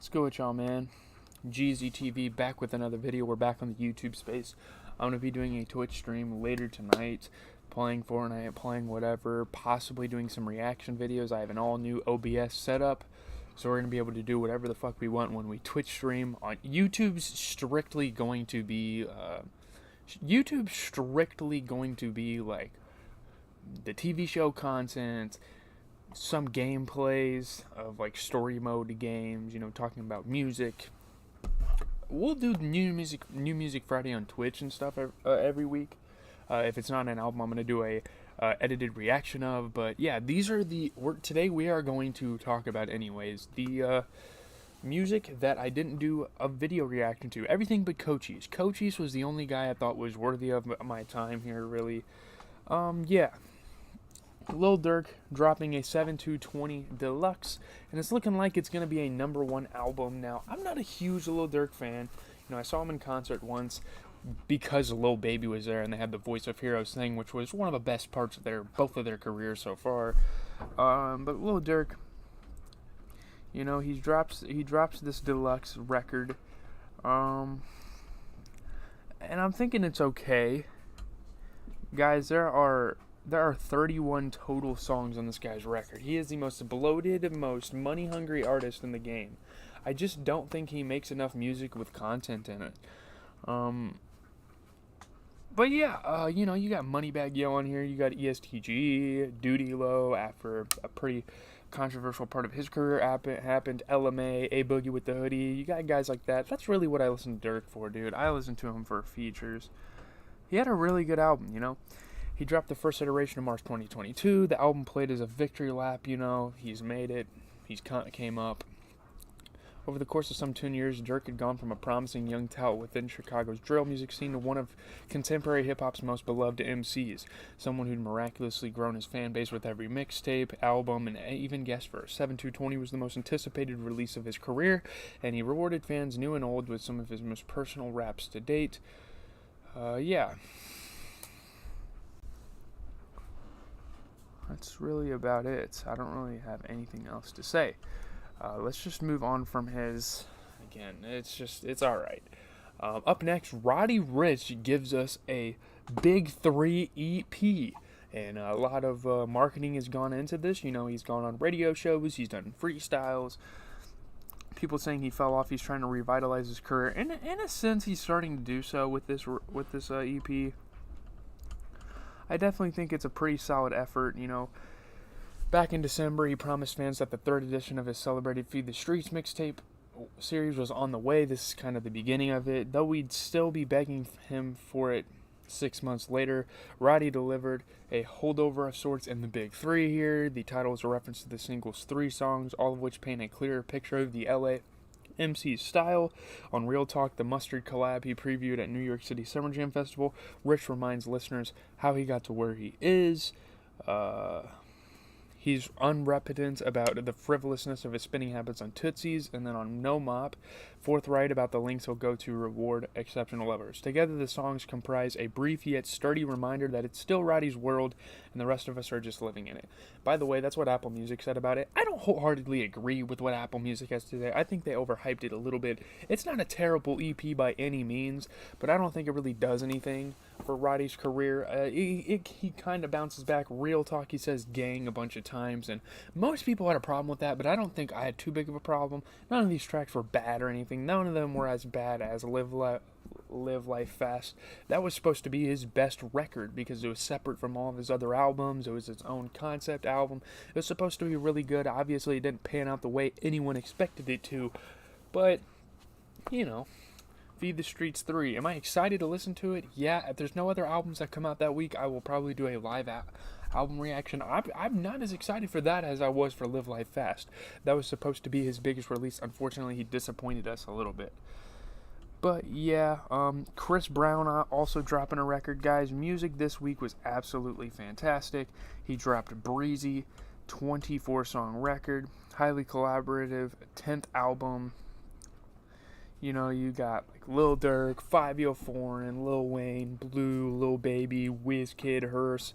What's good with y'all, man? GZTV back with another video. We're back on the YouTube space. I'm going to be doing a Twitch stream later tonight, playing Fortnite, playing whatever, possibly doing some reaction videos. I have an all-new OBS setup, so we're going to be able to do whatever the fuck we want when we Twitch stream. On YouTube's strictly going to be, like the TV show content, some gameplays of like story mode games, talking about music. We'll do new music Friday on Twitch and stuff every week. If it's not an album, I'm gonna do a edited reaction of. But yeah, these are today we are going to talk about anyways the music that I didn't do a video reaction to. Everything but Cochise. Cochise was the only guy I thought was worthy of my time here. Really, yeah. Lil Durk dropping a 7/2/20 deluxe, and it's looking like it's going to be a #1 album. Now, I'm not a huge Lil Durk fan. I saw him in concert once because Lil Baby was there, and they had the Voice of Heroes thing, which was one of the best parts of both of their careers so far. But Lil Durk, he drops this deluxe record, and I'm thinking it's okay. Guys, there are 31 total songs on this guy's record. He is the most bloated, most money-hungry artist in the game. I just don't think he makes enough music with content in it. But yeah, you got Moneybagg Yo on here. You got ESTG, Duty Low after a pretty controversial part of his career happened. LMA, A Boogie with the Hoodie. You got guys like that. That's really what I listen to Durk for, dude. I listen to him for features. He had a really good album, He dropped the first iteration in March 2022. The album played as a victory lap, He's made it. He's came up. Over the course of some 10 years, Durk had gone from a promising young talent within Chicago's drill music scene to one of contemporary hip-hop's most beloved MCs. Someone who'd miraculously grown his fan base with every mixtape, album, and even guest verse. 7/2/20 was the most anticipated release of his career, and he rewarded fans new and old with some of his most personal raps to date. Yeah. That's really about it. I don't really have anything else to say. Let's just move on from his. Again, it's alright. Up next, Roddy Ricch gives us a Big 3 EP. And a lot of marketing has gone into this. He's gone on radio shows, he's done freestyles. People saying he fell off, he's trying to revitalize his career. In a sense, he's starting to do so with this EP. I definitely think it's a pretty solid effort, Back in December, he promised fans that the third edition of his celebrated Feed the Streets mixtape series was on the way. This is kind of the beginning of it. Though we'd still be begging him for it 6 months later, Roddy delivered a holdover of sorts in the Big 3 here. The title is a reference to the single's 3 songs, all of which paint a clearer picture of the LA MC's style. On Real Talk, the Mustard collab he previewed at New York City Summer Jam Festival, Rich reminds listeners how he got to where he is. He's unrepentant about the frivolousness of his spending habits on Tootsies, and then on No Mop, forthright about the lengths he'll go to reward exceptional lovers. Together, the songs comprise a brief yet sturdy reminder that it's still Roddy's world, and the rest of us are just living in it. By the way, that's what Apple Music said about it. I don't wholeheartedly agree with what Apple Music has to say. I think they overhyped it a little bit. It's not a terrible EP by any means, but I don't think it really does anything for Roddy's career. He kind of bounces back. Real Talk, he says gang a bunch of times, and most people had a problem with that, but I don't think I had too big of a problem. None of these tracks were bad or anything. None of them were as bad as Live Life Fast. That was supposed to be his best record because it was separate from all of his other albums. It was its own concept album. It was supposed to be really good. Obviously, it didn't pan out the way anyone expected it to, but Feed the Streets 3. Am I excited to listen to it? Yeah. If there's no other albums that come out that week, I will probably do a live album reaction. I'm not as excited for that as I was for Live Life Fast. That was supposed to be his biggest release. Unfortunately, he disappointed us a little bit. But yeah, Chris Brown also dropping a record, guys. Music this week was absolutely fantastic. He dropped Breezy, 24-song record, highly collaborative, 10th album. You got like Lil Durk, 5 Foreign, Lil Wayne, Blue, Lil Baby, Wizkid, Hearse,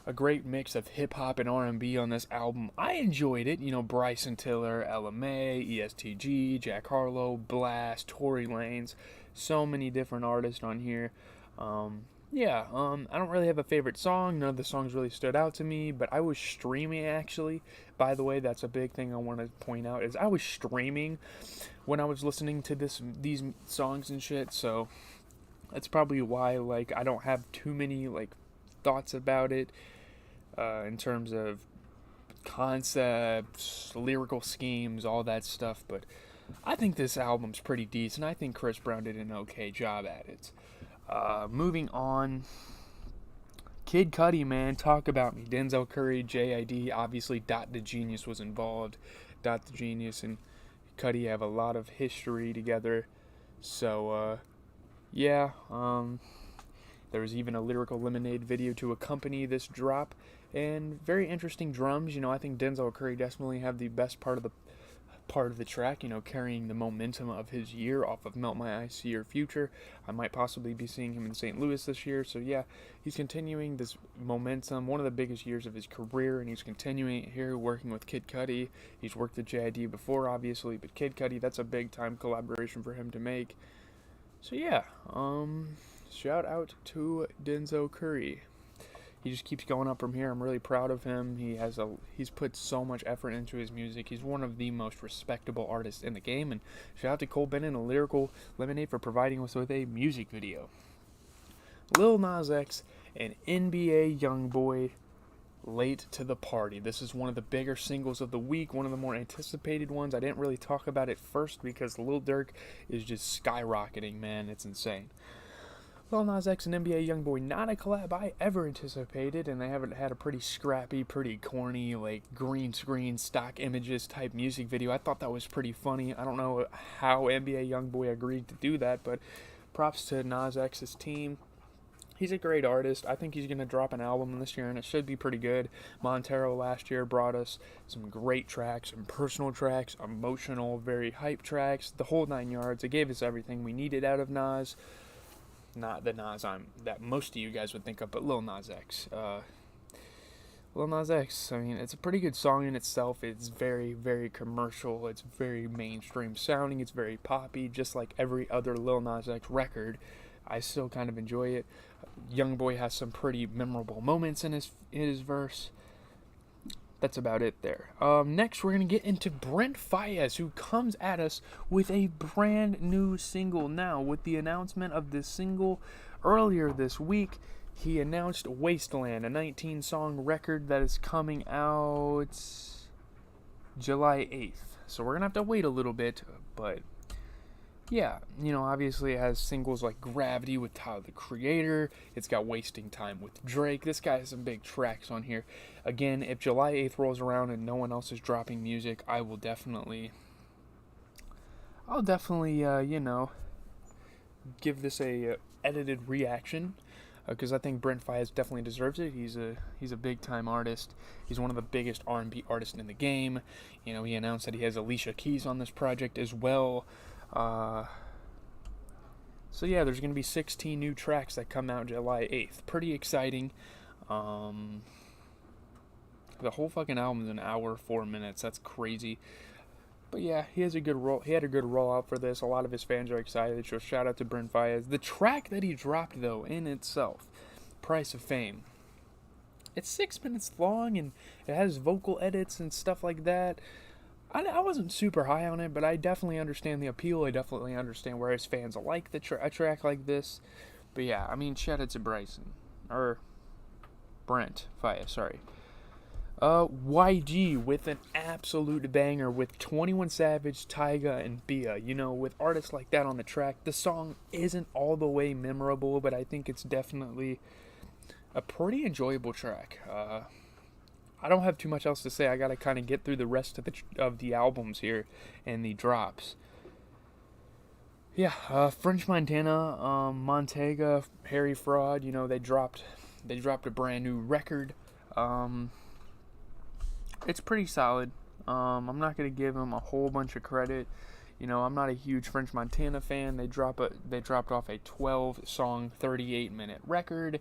a great mix of hip hop and R&B on this album. I enjoyed it. You know, Bryson Tiller, LMA, ESTG, Jack Harlow, Blast, Tory Lanez, so many different artists on here. I don't really have a favorite song. None of the songs really stood out to me, but I was streaming actually. By the way, that's a big thing I want to point out is I was streaming when I was listening to these songs and shit. So that's probably why like I don't have too many like thoughts about it in terms of concepts, lyrical schemes, all that stuff. But I think this album's pretty decent. I think Chris Brown did an okay job at it. Moving on, Kid Cudi, man, talk about me. Denzel Curry, JID, obviously Dot the Genius was involved. Dot the Genius and Cudi have a lot of history together. So, there was even a Lyrical Lemonade video to accompany this drop. And very interesting drums. You know, I think Denzel Curry definitely have the best part of the track, you know, carrying the momentum of his year off of Melt My Eyes, See Your Future. I might possibly be seeing him in St. Louis this year. So yeah, he's continuing this momentum, one of the biggest years of his career, and he's continuing it here working with Kid Cudi. He's worked with JID before, obviously, but Kid Cudi, that's a big time collaboration for him to make. So yeah, shout out to Denzel Curry. He just keeps going up from here. I'm really proud of him. He's put so much effort into his music. He's one of the most respectable artists in the game. And shout out to Cole Bennett and Lyrical Lemonade for providing us with a music video. Lil Nas X and NBA YoungBoy, Late to the Party. This is one of the bigger singles of the week, one of the more anticipated ones. I didn't really talk about it first because Lil Durk is just skyrocketing, man. It's insane. Lil Nas X and NBA YoungBoy, not a collab I ever anticipated, and they haven't had a pretty scrappy, pretty corny, like green screen, stock images type music video. I thought that was pretty funny. I don't know how NBA YoungBoy agreed to do that, but props to Nas X's team. He's a great artist. I think he's going to drop an album this year, and it should be pretty good. Montero last year brought us some great tracks, some personal tracks, emotional, very hype tracks, the whole 9 yards. It gave us everything we needed out of Nas. Not the Nas that most of you guys would think of, but Lil Nas X. Lil Nas X, I mean, it's a pretty good song in itself. It's very, very commercial. It's very mainstream sounding. It's very poppy, just like every other Lil Nas X record. I still kind of enjoy it. YoungBoy has some pretty memorable moments in his verse. That's about it there. Next, we're going to get into Brent Faiyaz, who comes at us with a brand new single now. With the announcement of this single earlier this week, he announced Wasteland, a 19-song record that is coming out July 8th. So we're going to have to wait a little bit, but yeah, you know, obviously it has singles like Gravity with Tyler, the Creator. It's got Wasting Time with Drake. This guy has some big tracks on here. Again, if July 8th rolls around and no one else is dropping music, I'll definitely, give this a edited reaction. Because I think Brent Faiyaz definitely deserves it. He's a big time artist. He's one of the biggest R&B artists in the game. You know, he announced that he has Alicia Keys on this project as well. So yeah, there's going to be 16 new tracks that come out July 8th. Pretty exciting. The whole fucking album is an hour, 4 minutes. That's crazy. But yeah, he had a good rollout for this. A lot of his fans are excited. So shout out to Brent Faiyaz. The track that he dropped, though, in itself, Price of Fame, it's 6 minutes long and it has vocal edits and stuff like that. I wasn't super high on it, but I definitely understand the appeal. I definitely understand where his fans like a track like this. But yeah, I mean, shout out to Brent Faiyaz, sorry. YG with an absolute banger with 21 Savage, Tyga, and Bia. You know, with artists like that on the track, the song isn't all the way memorable, but I think it's definitely a pretty enjoyable track. I don't have too much else to say. I gotta kind of get through the rest of the albums here and the drops. Yeah, French Montana, Montega, Harry Fraud. You know, they dropped a brand new record. It's pretty solid. I'm not gonna give them a whole bunch of credit. You know, I'm not a huge French Montana fan. They dropped off a 12-song, 38-minute record.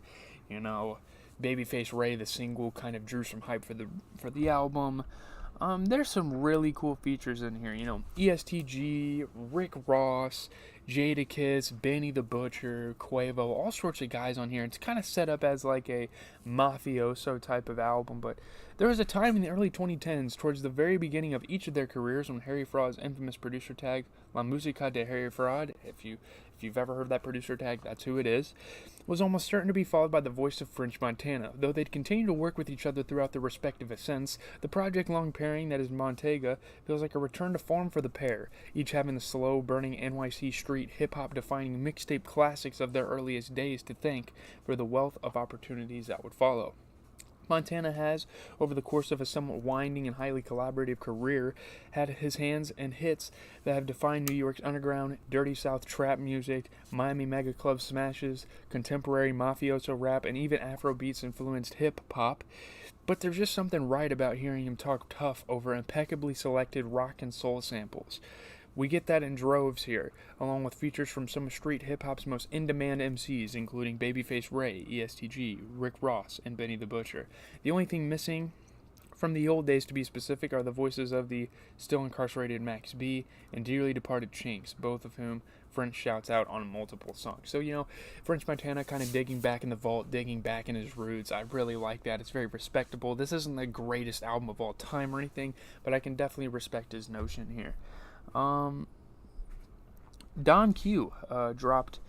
You know, Babyface Ray, the single, kind of drew some hype for the album. There's some really cool features in here. ESTG, Rick Ross, Jadakiss, Benny the Butcher, Quavo, all sorts of guys on here. It's kind of set up as like a mafioso type of album, but there was a time in the early 2010s, towards the very beginning of each of their careers, when Harry Fraud's infamous producer tag, La Musica de Harry Fraud, if you've ever heard that producer tag, that's who it is, was almost certain to be followed by the voice of French Montana. Though they'd continue to work with each other throughout their respective ascents, the project-long pairing that is Montega feels like a return to form for the pair, each having the slow-burning NYC street hip-hop defining mixtape classics of their earliest days to thank for the wealth of opportunities that would follow. Montana has, over the course of a somewhat winding and highly collaborative career, had his hands in hits that have defined New York's underground, dirty South trap music, Miami mega club smashes, contemporary mafioso rap, and even Afrobeats-influenced hip-hop. But there's just something right about hearing him talk tough over impeccably selected rock and soul samples. We get that in droves here, along with features from some of street hip-hop's most in-demand MCs, including Babyface Ray, ESTG, Rick Ross, and Benny the Butcher. The only thing missing from the old days, to be specific, are the voices of the still incarcerated Max B and dearly departed Chinks, both of whom French shouts out on multiple songs. So, French Montana kind of digging back in the vault, digging back in his roots. I really like that. It's very respectable. This isn't the greatest album of all time or anything, but I can definitely respect his notion here. Don Q dropped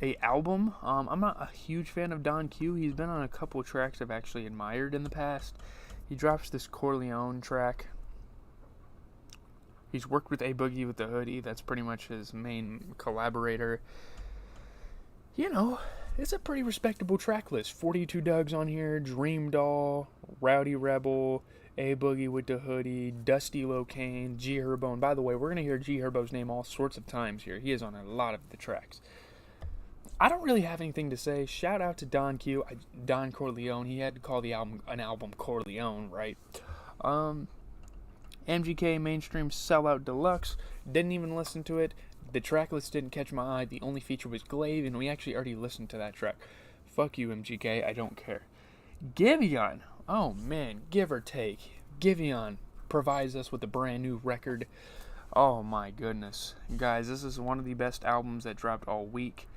a album. I'm not a huge fan of Don Q. He's been on a couple of tracks I've actually admired in the past. He drops this Corleone track. He's worked with A Boogie with the Hoodie. That's pretty much his main collaborator. It's a pretty respectable track list. 42 Doug's on here, Dream Doll, Rowdy Rebel, A Boogie with the Hoodie, Dusty Locane, G Herbo. And by the way, we're going to hear G Herbo's name all sorts of times here. He is on a lot of the tracks. I don't really have anything to say. Shout out to Don Q, Don Corleone. He had to call the album an album Corleone, right? MGK Mainstream Sellout Deluxe. Didn't even listen to it. The track list didn't catch my eye. The only feature was Glaive, and we actually already listened to that track. Fuck you, MGK. I don't care. Giveon. Oh, man. Give or take. Giveon provides us with a brand new record. Oh, my goodness. Guys, this is one of the best albums that dropped all week.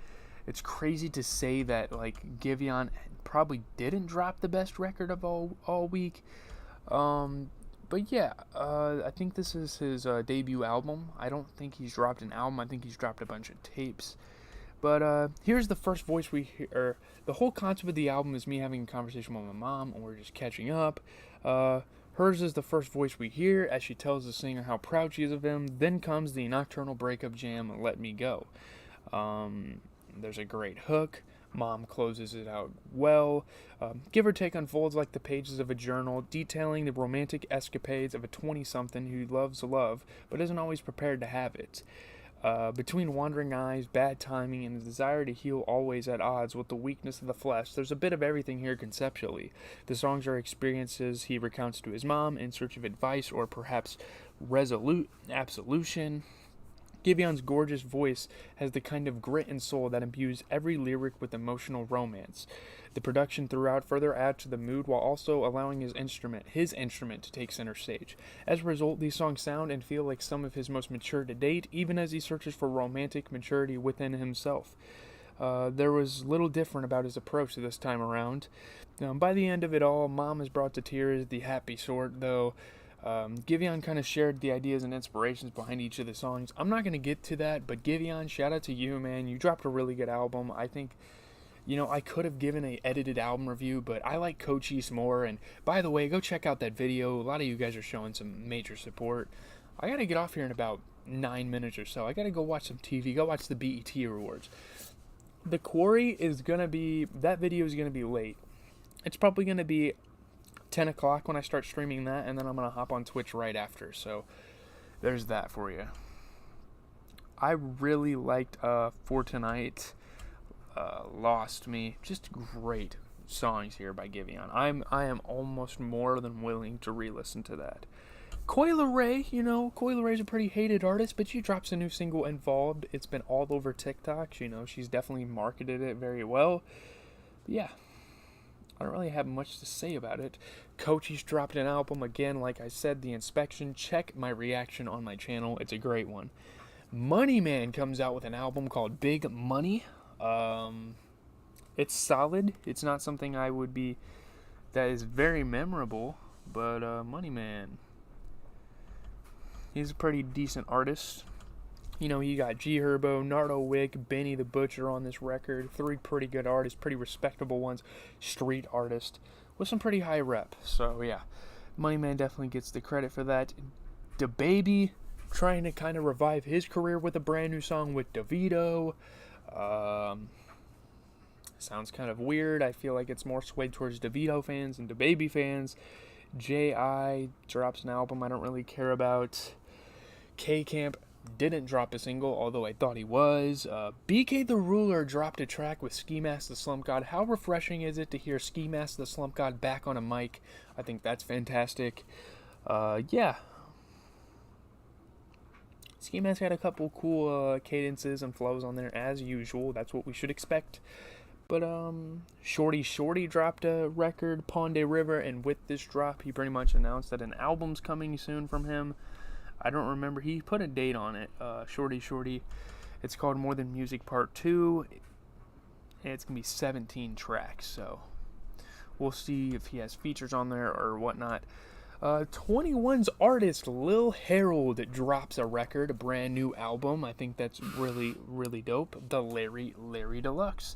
It's crazy to say that, Giveon probably didn't drop the best record of all week. But yeah, I think this is his debut album. I don't think he's dropped an album. I think he's dropped a bunch of tapes. But here's the first voice we hear. The whole concept of the album is me having a conversation with my mom, and we're just catching up. Hers is the first voice we hear as she tells the singer how proud she is of him. Then comes the nocturnal breakup jam, Let Me Go. There's a great hook. Mom closes it out well. Give or Take unfolds like the pages of a journal, detailing the romantic escapades of a 20-something who loves love, but isn't always prepared to have it. Between wandering eyes, bad timing, and the desire to heal always at odds with the weakness of the flesh, there's a bit of everything here conceptually. The songs are experiences he recounts to his mom in search of advice or perhaps absolution. Giveon's gorgeous voice has the kind of grit and soul that imbues every lyric with emotional romance. The production throughout further adds to the mood while also allowing his instrument to take center stage. As a result, these songs sound and feel like some of his most mature to date, even as he searches for romantic maturity within himself. There was little different about his approach this time around. By the end of it all, Mom is brought to tears, the happy sort, though. Giveon kind of shared the ideas and inspirations behind each of the songs. I'm not going to get to that, but Giveon, shout out to you, man. You dropped a really good album. I think, I could have given a edited album review, but I like Cochise more. And by the way, go check out that video. A lot of you guys are showing some major support. I got to get off here in about 9 minutes or so. I got to go watch some TV, go watch the BET Awards. The Quarry that video is going to be late. It's probably going to be 10 o'clock when I start streaming that, and then I'm going to hop on Twitch right after, so there's that for you. I really liked For Tonight, Lost Me, just great songs here by Giveon. I am almost more than willing to re-listen to that. Coi Leray, Coi Leray's a pretty hated artist, but she drops a new single, Involved. It's been all over TikTok, she's definitely marketed it very well. But yeah. I don't really have much to say about it. Coachie's dropped an album again. Like I said, The Inspection. Check my reaction on my channel. It's a great one. Money Man comes out with an album called Big Money. It's solid. It's not something I would be that is very memorable, but Money Man, he's a pretty decent artist. You know, you got G Herbo, Nardo Wick, Benny the Butcher on this record. 3 pretty good artists, pretty respectable ones. Street artist with some pretty high rep. So yeah, Money Man definitely gets the credit for that. DaBaby trying to kind of revive his career with a brand new song with Davido. Sounds kind of weird. I feel like it's more swayed towards Davido fans and DaBaby fans. J.I. drops an album I don't really care about. K-Camp didn't drop a single, although I thought he was. BK the Ruler dropped a track with Ski Mask the Slump God. How refreshing is it to hear Ski Mask the Slump God back on a mic? I think that's fantastic. Yeah. Ski Mask had a couple cool cadences and flows on there, as usual. That's what we should expect. But Shorty dropped a record, Ponde River, and with this drop, he pretty much announced that an album's coming soon from him. I don't remember. He put a date on it. Shorty. It's called More Than Music Part 2. And it's going to be 17 tracks. So we'll see if he has features on there or whatnot. 21's artist Lil Harold drops a record, a brand new album. I think that's really, really dope. The Larry Deluxe.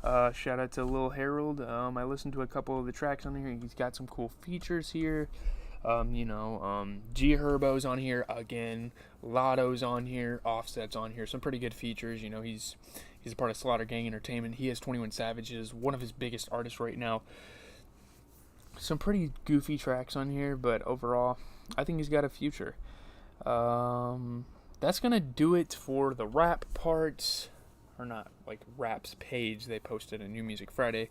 Shout out to Lil Harold. I listened to a couple of the tracks on here. He's got some cool features here. G Herbo's on here again. Lotto's on here. Offset's on here. Some pretty good features. You know, he's a part of Slaughter Gang Entertainment. He has 21 Savages, one of his biggest artists right now. Some pretty goofy tracks on here, but overall, I think he's got a future. That's gonna do it for the rap part, or not like rap's page. They posted a New Music Friday.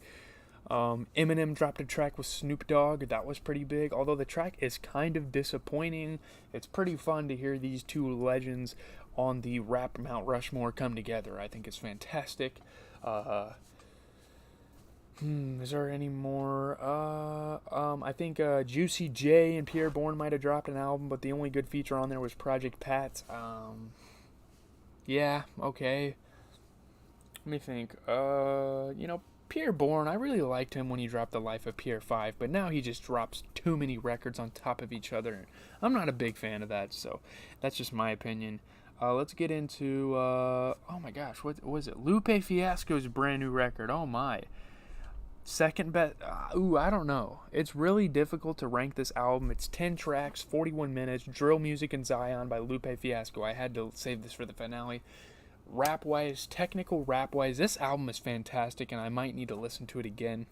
Eminem dropped a track with Snoop Dogg. That was pretty big, although the track is kind of disappointing. It's pretty fun to hear these two legends on the rap Mount Rushmore come together. I think it's fantastic. Is there any more? I think Juicy J and Pierre Bourne might have dropped an album, but the only good feature on there was Project Pat. Yeah, okay. Let me think. Pierre Bourne, I really liked him when he dropped The Life of Pierre 5, but now he just drops too many records on top of each other. I'm not a big fan of that, so that's just my opinion. Let's get into, oh my gosh, what was it? Lupe Fiasco's brand new record. Oh my. Second best, I don't know. It's really difficult to rank this album. It's 10 tracks, 41 minutes, drill music and Zion by Lupe Fiasco. I had to save this for the finale. Rap-wise, technical rap-wise, this album is fantastic, and I might need to listen to it again.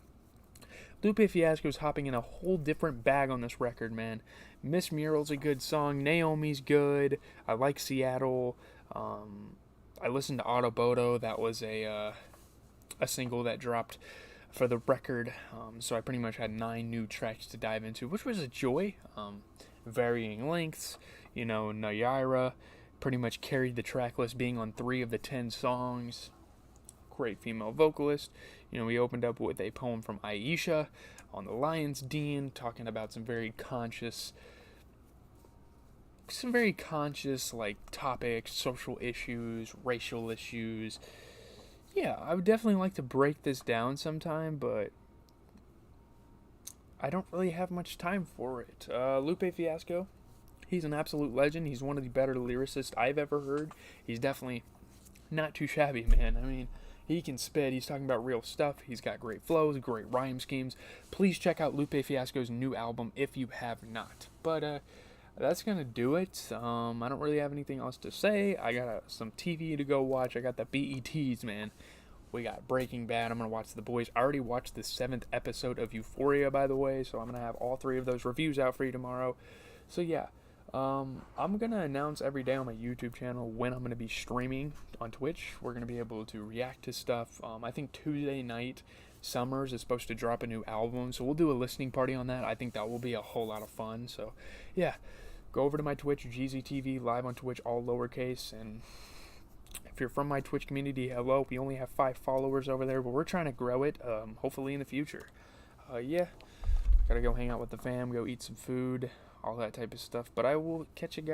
Lupe Fiasco's hopping in a whole different bag on this record, man. Miss Mural's a good song. Naomi's good. I like Seattle. I listened to Autoboto. That was a single that dropped for the record, so I pretty much had 9 new tracks to dive into, which was a joy. Varying lengths, Naira pretty much carried the track list, being on 3 of the 10 songs. Great female vocalist. We opened up with a poem from Aisha on the Lion's Den, talking about some very conscious like topics, social issues, racial issues. Yeah, I would definitely like to break this down sometime, but I don't really have much time for it. Lupe Fiasco, he's an absolute legend. He's one of the better lyricists I've ever heard. He's definitely not too shabby, man. I mean, he can spit. He's talking about real stuff. He's got great flows, great rhyme schemes. Please check out Lupe Fiasco's new album if you have not. But that's going to do it. I don't really have anything else to say. I got some TV to go watch. I got the BETs, man. We got Breaking Bad. I'm going to watch The Boys. I already watched the 7th episode of Euphoria, by the way, so I'm going to have all 3 of those reviews out for you tomorrow. So, yeah. I'm going to announce every day on my YouTube channel when I'm going to be streaming on Twitch. We're going to be able to react to stuff. I think Tuesday night, Summers is supposed to drop a new album, so we'll do a listening party on that. I think that will be a whole lot of fun. So, yeah. Go over to my Twitch, GZTV, live on Twitch, all lowercase, and if you're from my Twitch community, hello. We only have 5 followers over there, but we're trying to grow it, hopefully in the future. Yeah, gotta go hang out with the fam, go eat some food, all that type of stuff. But I will catch you guys.